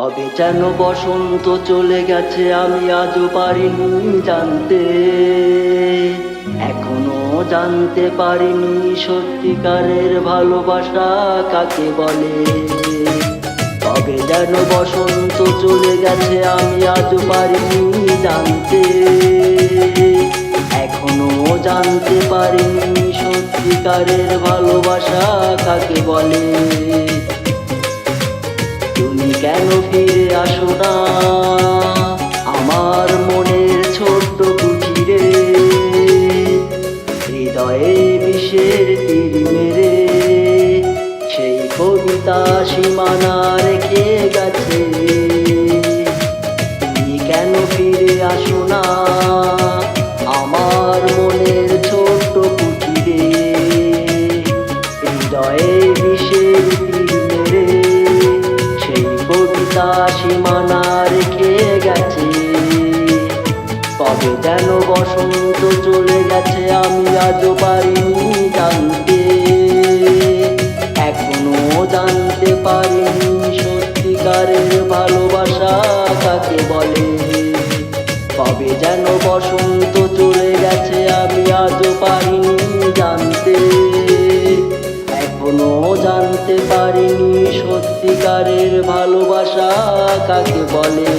কবে যেন বসন্ত চলে গেছে, আমি আজও পারিনি জানতে, এখনো জানতে পারিনি সত্যিকারের ভালোবাসা কাকে বলে। কবে যেন বসন্ত চলে গেছে, আমি আজও পারিনি জানতে, এখনো জানতে পারিনি সত্যিকারের ভালোবাসা কাকে বলে। তুমি কেন ফিরে আসো না আমার মনের ছোট্ট কুঠিরে, হৃদয়ে বিষের তীর মেরে সেই কবিতা সীমানা রেখে গেছে। তুমি কেন ফিরে আসো না আমার মনের ছোট্ট কুঠিরে, হৃদয়ে বিষের তীর মেরে সীমানা রেখে গেছে। কবে যেন বসন্ত চলে গেছে, আমি আজও পারিনি জানতে, এখনো জানতে পারিনি সত্যিকারের ভালোবাসা কাকে বলে। কবে যেন বসন্ত চলে গেছে, আমি আজও পারিনি জানতে, এখনো জানতে পারিনি সত্যিকারের ভালোবাসা কাকে বলে।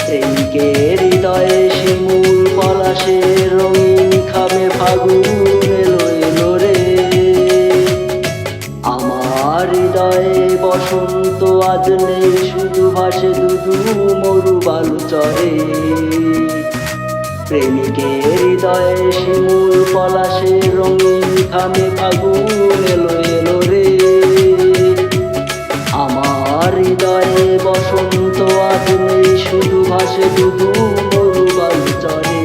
প্রেমিকের হৃদয়ে শিমুল পলাশের রঙিন খামে ফাগুন এলো এলো রে, আমার হৃদয়ে বসন্ত আজ নেই, শুধু ভাসে দুদু মরু বালু চরে। প্রেমিকের হৃদয়ে শিমুল পলাশের রঙিন খামে ফাগুন এলো এলো রে, আমার হৃদয়ে বসন্ত আজ নেই, শুধু ভাসে দুদু মরু বালু চরে।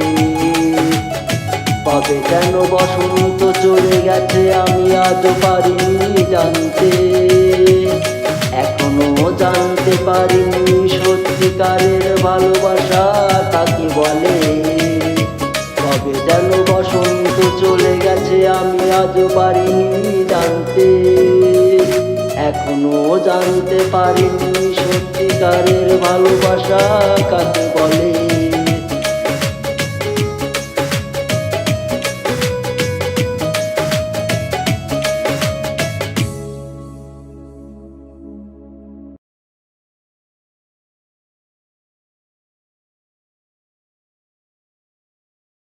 কবে যেন বসন্ত চলে গেছে, আমি আজও পারিনি জানতে, এখনো জানতে পারিনি সত্যিকারের ভালোবাসা কাকে বলে। কবে যেন বসন্ত চলে গেছে, আমি আজও পারিনি জানতে, এখনো জানতে পারিনি সত্যিকারের ভালোবাসা কাকে বলে।